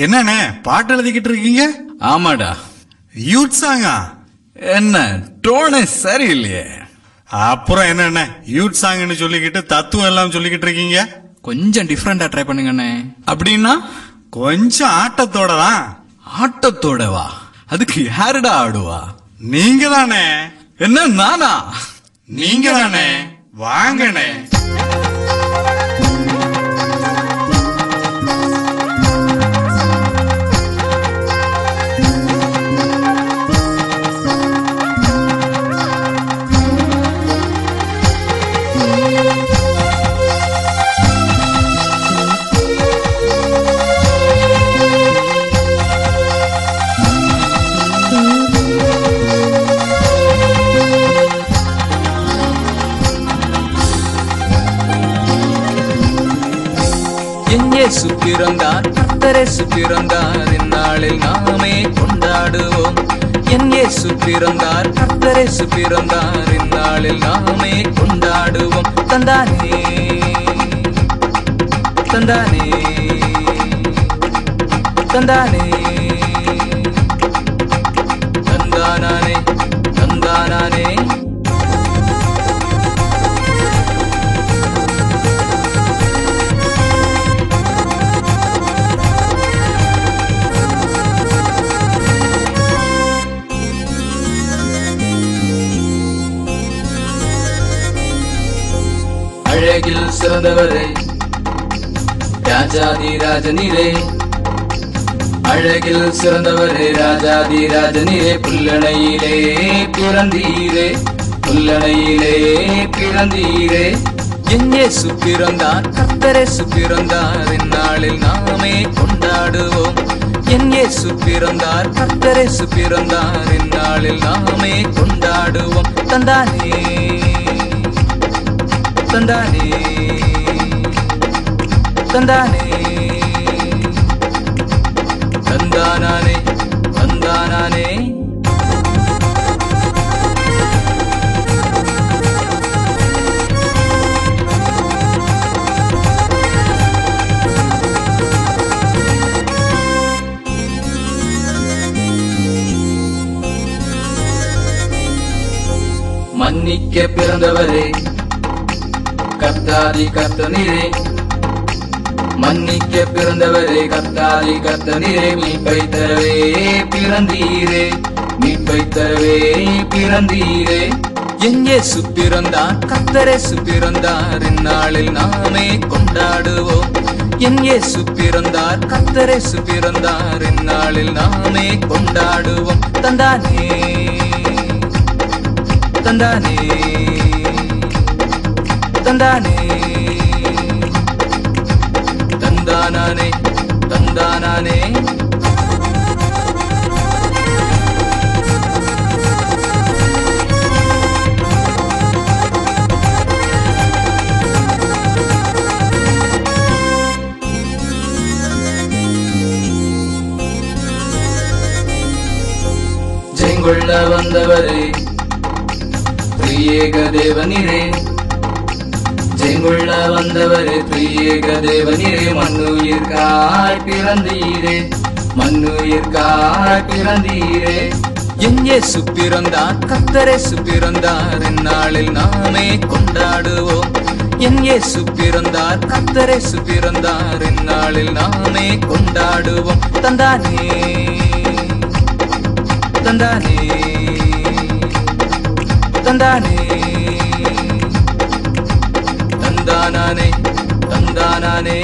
என்னண்ணே பாட்டு எழுதிக்கிட்டு இருக்கீங்க? ஆமாடா. யூத் சாங்கா? என்ன டோனே சரியில்லையே. அப்புறம் என்னண்ணே யூத் சாங்னு சொல்லிக்கிட்டு தத்துவம் எல்லாம் சொல்லிக்கிட்டு இருக்கீங்க? கொஞ்சம் டிஃபரெண்டா ட்ரை பண்ணுங்கண்ணே. அப்படின்னா கொஞ்சம் ஆட்டத்தோட தான். ஆட்டத்தோடவா? அதுக்கு யாருடா ஆடுவா? நீங்க தானே. என்ன நானா? நீங்க தானே. வாங்கண்ணே. இயேசு பிறந்தார், கர்த்தரேசு பிறந்தார், இந்நாளில் நாமே கொண்டாடுவோம். என் இயேசு பிறந்தார், கர்த்தரேசு பிறந்தார், இந்நாளில் நாமே கொண்டாடுவோம். தந்தானே தந்தானே தந்தானே தந்தானே தந்தானே. அழகில் சிறந்தவரே ராஜாதி ராஜனிரே, அழகில் சிறந்தவரே ராஜாதி ராஜனிரே, புல்லணையிலே பிறந்தீரே, புல்லணையிலே பிறந்தீரே. என் இயேசு பிறந்தார், கர்த்தரேசு பிறந்தார், இந்நாளில் நாமே கொண்டாடுவோம். என் இயேசு பிறந்தார், கர்த்தரேசு பிறந்தார், இந்நாளில் நாமே கொண்டாடுவோம். தந்தானே தந்தானே தந்தானே தந்தானே தந்தானே. மன்னிக்க பிறந்தவரே கர்த்தாதி கர்த்தனிரே, மன்னிக்க பிறந்தவரே கர்த்தாதி கர்த்தனிரே, மீட்பை தரவே பிறந்தீரே, மீட்பை தரவே பிறந்தீரே. என் இயேசு பிறந்தார், கர்த்தரேசு பிறந்தார், இந்நாளில் நாமே கொண்டாடுவோம். என் இயேசு பிறந்தார், கர்த்தரேசு பிறந்தார், இந்நாளில் நாமே கொண்டாடுவோம். தந்தானே தந்தானே தந்தானே தந்தானே தந்தானே. ஜெயங்கொள்ள வந்தவரே திரியேக தேவனிரே, ஜெயங்கொள்ள வந்தவரே திரியேக தேவனிரே, மண்ணுயிர்காய் பிறந்தீரே, மண்ணுயிர்காய் பிறந்தீரே. என் இயேசு பிறந்தார், கர்த்தரேசு பிறந்தார், இந்நாளில் நாமே கொண்டாடுவோம். என் இயேசு பிறந்தார், கர்த்தரேசு பிறந்தார், இந்நாளில் நாமே கொண்டாடுவோம். தந்தானே தந்தானே தந்தானே தந்தானே தந்தானே.